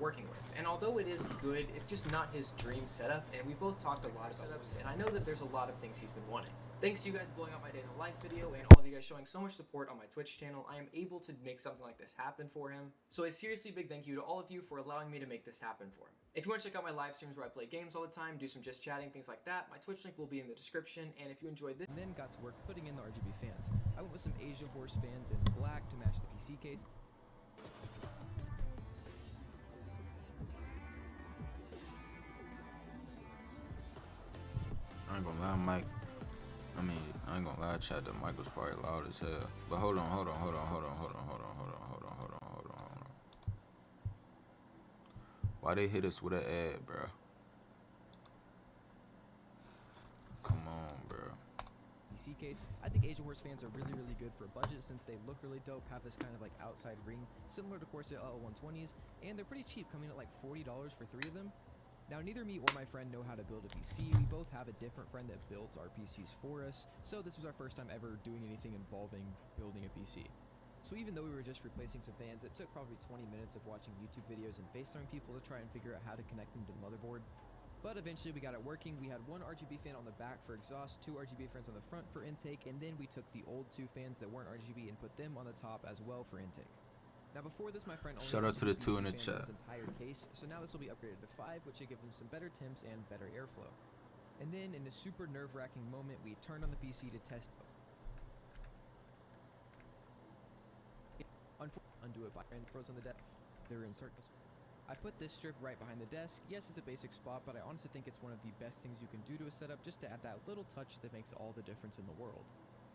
working with. And although it is good, it's just not his dream setup, and we both talked a lot about setups, and I know that there's a lot of things he's been wanting. Thanks to you guys blowing up my day in a life video and all of you guys showing so much support on my Twitch channel, I am able to make something like this happen for him. So a seriously big thank you to all of you for allowing me to make this happen for him. If you want to check out my live streams where I play games all the time, do some just chatting, things like that, my Twitch link will be in the description, and if you enjoyed this... And then got to work putting in the RGB fans. I went with some Asia Horse fans in black to match the PC case. I ain't gonna lie, Mike. I ain't gonna lie, chat. The mic was probably loud as hell. But hold on. Why they hit us with an ad, bro? Come on, bro. PC case. I think Asia Horse fans are really good for a budget since they look really dope, have this kind of like outside ring, similar to Corsair 120s, and they're pretty cheap, coming at like $40 for 3 of them. Now, neither me or my friend know how to build a PC. We both have a different friend that built our PCs for us, so this was our first time ever doing anything involving building a PC. So even though we were just replacing some fans, it took probably 20 minutes of watching YouTube videos and FaceTiming people to try and figure out how to connect them to the motherboard. But eventually we got it working. We had 1 RGB fan on the back for exhaust, 2 RGB fans on the front for intake, and then we took the old 2 fans that weren't RGB and put them on the top as well for intake. Now before this, my friend only shout out to the 2 in the his chat. entire case, so now this will be upgraded to 5, which should give him some better temps and better airflow. And then in a super nerve-wracking moment, we turned on the PC to test. Undo it by and froze on the desk. They were in circles. I put this strip right behind the desk. Yes, it's a basic spot, but I honestly think it's one of the best things you can do to a setup just to add that little touch that makes all the difference in the world.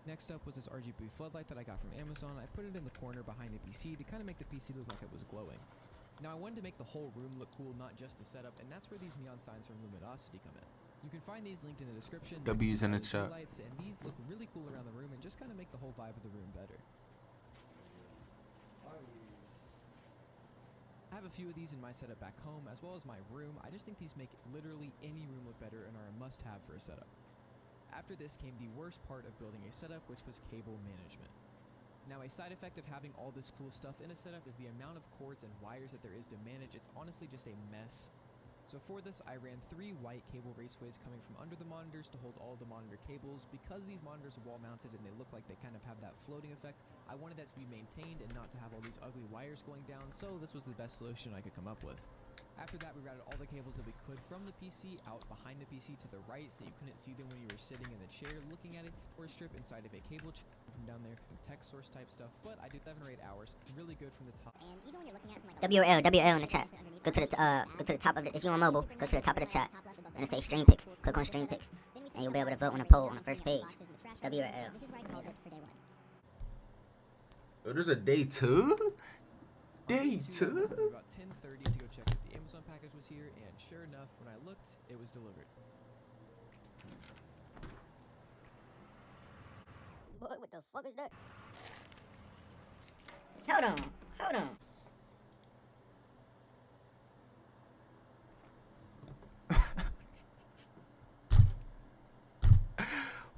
Next up was this RGB floodlight that I got from Amazon. I put it in the corner behind the PC to kind of make the PC look like it was glowing. Now I wanted to make the whole room look cool, not just the setup, and that's where these neon signs from Luminosity come in. You can find these linked in the description. W's in the chat. Lights, and these look really cool around the room and just kind of make the whole vibe of the room better. I have a few of these in my setup back home, as well as my room. I just think these make literally any room look better and are a must-have for a setup. After this came the worst part of building a setup, which was cable management. Now, a side effect of having all this cool stuff in a setup is the amount of cords and wires that there is to manage. It's honestly just a mess. So for this, I ran 3 white cable raceways coming from under the monitors to hold all the monitor cables. Because these monitors are wall mounted and they look like they kind of have that floating effect, I wanted that to be maintained and not to have all these ugly wires going down, so this was the best solution I could come up with. After that, we routed all the cables that we could from the PC out behind the PC to the right so you couldn't see them when you were sitting in the chair looking at it, or a strip inside of a cable from down there, tech source type stuff, but I did 7 or 8 hours. It's really good from the top. And even when you're looking at it from like WL in the chat. Go to the top of it. If you're on mobile, go to the top of the chat. And it'll say stream picks. Click on stream picks. And you'll be able to vote on a poll on the first page. W or L. This is where I called it for day 1. Oh, there's a day 2? Day 2? About 10:30 to go check if the Amazon package was here, and sure enough, when I looked, it was delivered. What the fuck is that? Hold on.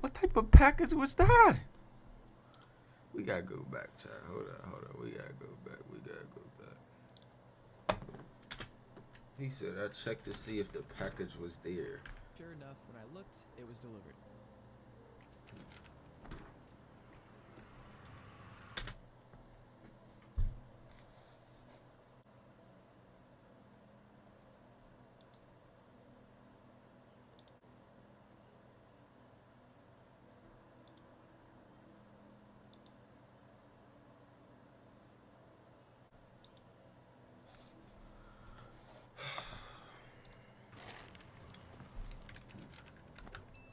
What type of package was that? We gotta go back, chat. Hold on. We gotta go back. He said, I checked to see if the package was there. Sure enough, when I looked, it was delivered.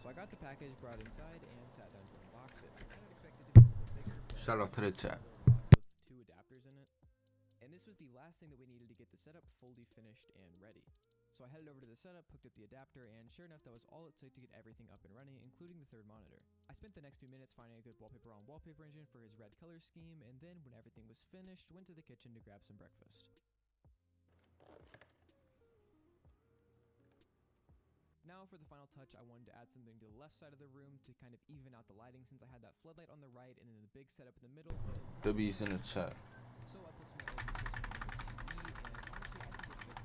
So I got the package, brought it inside, and sat down to unbox it. I kind of expected it to be a little bigger. Shout out to the chat. Box with 2 adapters in it. And this was the last thing that we needed to get the setup fully finished and ready. So I headed over to the setup, hooked up the adapter, and sure enough, that was all it took to get everything up and running, including the 3rd monitor. I spent the next few minutes finding a good wallpaper on Wallpaper Engine for his red color scheme, and then when everything was finished, went to the kitchen to grab some breakfast. Now for the final touch, I wanted to add something to the left side of the room to kind of even out the lighting, since I had that floodlight on the right and then the big setup in the middle. W's in the chat. So I put some LED strips on this TV, and honestly I think this looks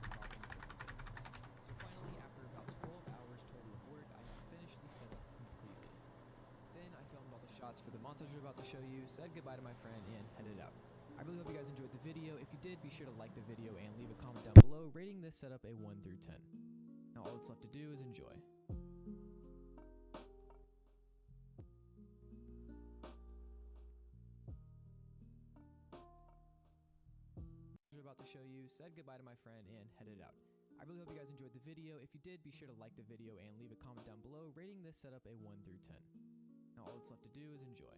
shots for the montage I'm about to show you, said goodbye to my friend, and headed out. I really hope you guys enjoyed the video. If you did, be sure to like the video and leave a comment down below rating this setup a 1 through 10. Now all that's left to do is enjoy. I'm about to show you, said goodbye to my friend, and headed out. I really hope you guys enjoyed the video. If you did, be sure to like the video and leave a comment down below rating this setup a 1 through 10. Now all that's left to do is enjoy.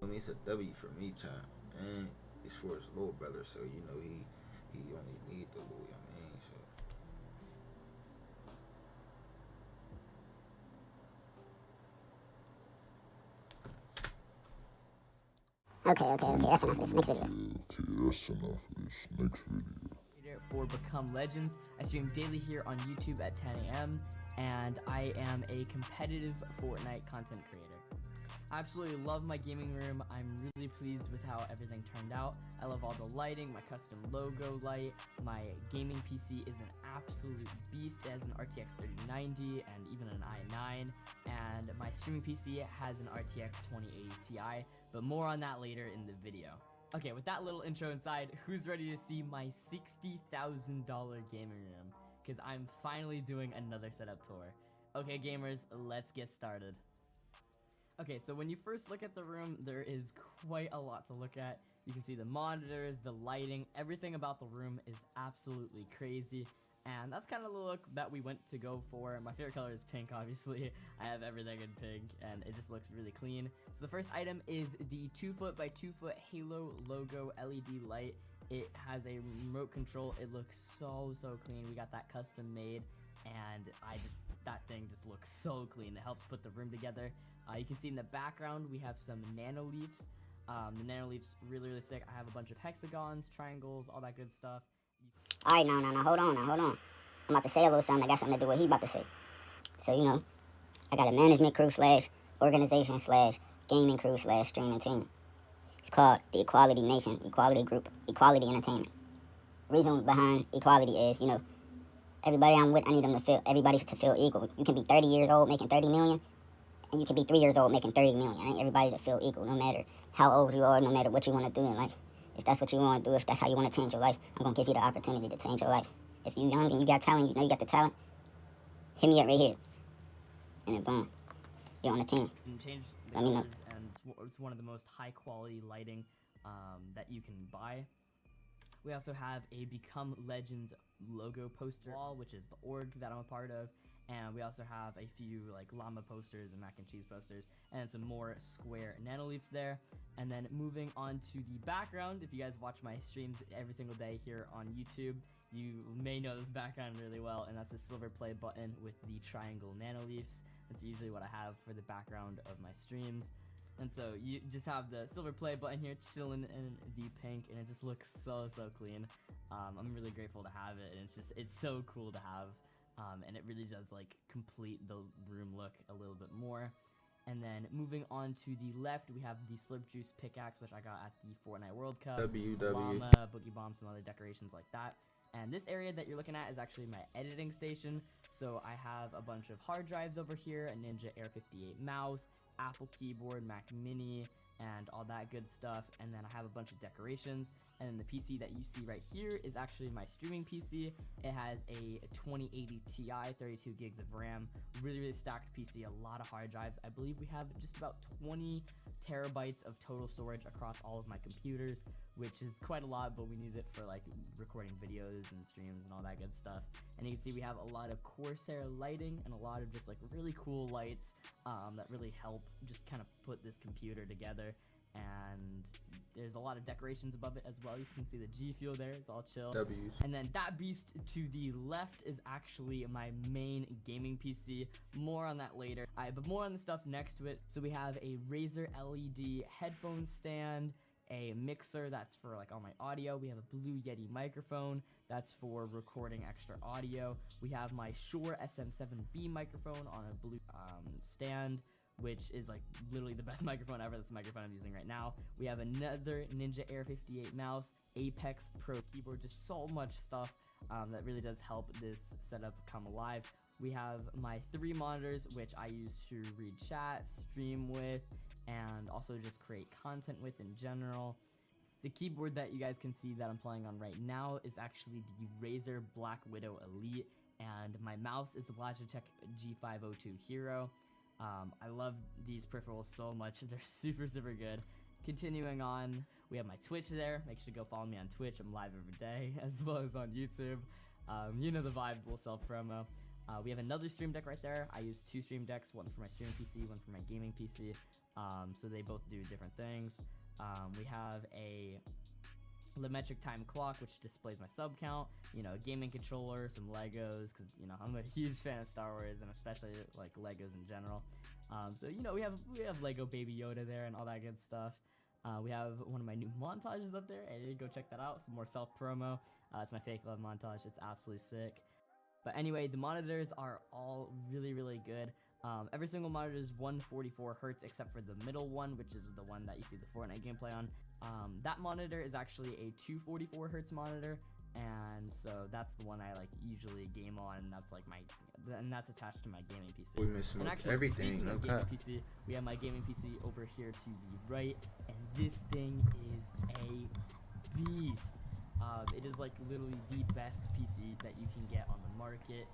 I mean, it's a W for me, child. And it's for his little brother, so you know he only need the little, I mean, so. Okay, that's enough of this. Next video. Okay, that's enough of this. Next video. For Become Legends. I stream daily here on YouTube at 10 a.m. and I am a competitive Fortnite content creator. I absolutely love my gaming room. I'm really pleased with how everything turned out. I love all the lighting, my custom logo light. My gaming PC is an absolute beast. It has an RTX 3090 and even an i9, and my streaming PC has an RTX 2080 Ti, but more on that later in the video. Okay, with that little intro inside, who's ready to see my $60,000 gaming room? Because I'm finally doing another setup tour. Okay, gamers, let's get started. Okay, so when you first look at the room, there is quite a lot to look at. You can see the monitors, the lighting, everything about the room is absolutely crazy. And that's kind of the look that we went to go for. My favorite color is pink, obviously. I have everything in pink, and it just looks really clean. So the first item is the 2-foot by 2-foot Halo logo LED light. It has a remote control. It looks so clean. We got that custom made, and that thing just looks so clean. It helps put the room together. You can see in the background we have some nano leaves. The nano leaves really sick. I have a bunch of hexagons, triangles, all that good stuff. Alright, no, hold on. I'm about to say a little something that got something to do with what he about to say. So, you know, I got a management crew / organization / gaming crew / streaming team. It's called the Equality Nation, Equality Group, Equality Entertainment. Reason behind equality is, you know, everybody I'm with, I need everybody to feel equal. You can be 30 years old making 30 million, and you can be 3 years old making 30 million. I need everybody to feel equal, no matter how old you are, no matter what you want to do in life. If that's what you want to do, if that's how you want to change your life, I'm going to give you the opportunity to change your life. If you're young and you got talent, you know you got the talent, hit me up right here. And then boom, you're on the team. And change the Let me know. colors, and it's one of the most high quality lighting that you can buy. We also have a Become Legends logo poster wall, which is the org that I'm a part of. And we also have a few like llama posters and mac and cheese posters, and some more square nanoleafs there. And then moving on to the background, if you guys watch my streams every single day here on YouTube, you may know this background really well, and that's the silver play button with the triangle nanoleafs. That's usually what I have for the background of my streams. And so you just have the silver play button here chilling in the pink, and it just looks so clean. I'm really grateful to have it, and it's so cool to have. And it really does like complete the room look a little bit more. And then moving on to the left, we have the Slurp Juice pickaxe, which I got at the Fortnite World Cup. Llama, Boogie Bomb, some other decorations like that. And this area that you're looking at is actually my editing station. So I have a bunch of hard drives over here, a Ninja Air 58 mouse, Apple keyboard, Mac Mini, and all that good stuff. And then I have a bunch of decorations. And then the PC that you see right here is actually my streaming PC. It has a 2080 Ti, 32 gigs of RAM, really stacked PC, a lot of hard drives. I believe we have just about 20 terabytes of total storage across all of my computers, which is quite a lot, but we need it for like recording videos and streams and all that good stuff. And you can see we have a lot of Corsair lighting and a lot of just like really cool lights that really help just kind of put this computer together. And there's a lot of decorations above it as well. You can see the G Fuel there, it's all chill. W's. And then that beast to the left is actually my main gaming PC. More on that later. But more on the stuff next to it. So we have a Razer LED headphone stand, a mixer that's for like all my audio. We have a Blue Yeti microphone that's for recording extra audio. We have my Shure SM7B microphone on a blue stand, which is like literally the best microphone ever. That's the microphone I'm using right now. We have another Ninja Air 58 mouse, Apex Pro keyboard, just so much stuff that really does help this setup come alive. We have my 3 monitors, which I use to read chat, stream with, and also just create content with in general. The keyboard that you guys can see that I'm playing on right now is actually the Razer Black Widow Elite, and my mouse is the Logitech G502 Hero. I love these peripherals so much. They're super good. Continuing on, we have my Twitch there. Make sure to go follow me on Twitch. I'm live every day, as well as on YouTube. You know the vibes, little self promo. We have another stream deck right there. I use 2 stream decks, one for my streaming PC, one for my gaming PC. So they both do different things. We have a Metric Time clock, which displays my sub count, you know, a gaming controller, some Legos, because, you know, I'm a huge fan of Star Wars, and especially like Legos in general. So, you know, we have Lego Baby Yoda there and all that good stuff. We have one of my new montages up there, and go check that out. Some more self promo. It's my fake love montage. It's absolutely sick. But anyway, the monitors are all really good. Every single monitor is 144 Hertz except for the middle one, which is the one that you see the Fortnite gameplay on. That monitor is actually a 244 Hertz monitor, and so that's the one I like usually game on, and that's like and that's attached to my gaming PC. We miss everything. No gaming PC, we have my gaming PC over here to the right, and this thing is a beast. It is like literally the best PC that you can get on the market.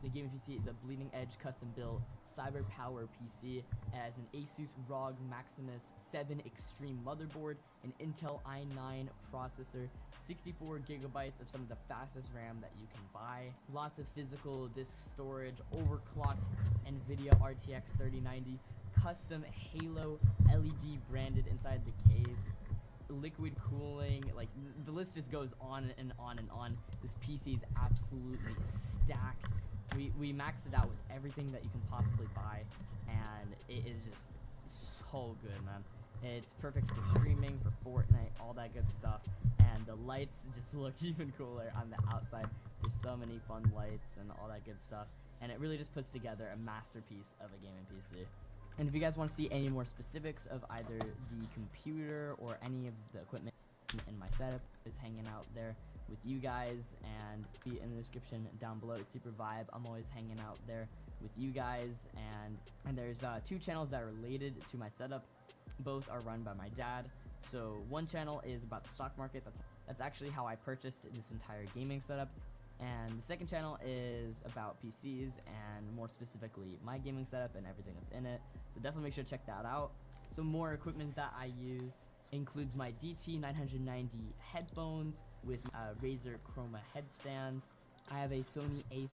The gaming PC is a bleeding edge custom built cyber power PC. It has an Asus ROG Maximus 7 Extreme motherboard, an Intel i9 processor, 64 gigabytes of some of the fastest RAM that you can buy, lots of physical disk storage, overclocked NVIDIA RTX 3090, custom Halo LED branded inside the case, liquid cooling, like the list just goes on and on and on. This PC is absolutely stacked. We maxed it out with everything that you can possibly buy, and it is just so good, man. It's perfect for streaming, for Fortnite, all that good stuff, and the lights just look even cooler on the outside. There's so many fun lights and all that good stuff, and it really just puts together a masterpiece of a gaming PC. And if you guys want to see any more specifics of either the computer or any of the equipment in my setup, is hanging out there with you guys, and be in the description down below. It's super vibe. I'm always hanging out there with you guys, and there's 2 channels that are related to my setup. Both are run by my dad. So one channel is about the stock market. That's actually how I purchased this entire gaming setup. And the second channel is about PCs, and more specifically my gaming setup and everything that's in it. So definitely make sure to check that out. Some more equipment that I use includes my DT990 headphones with a Razer Chroma headstand. I have a Sony A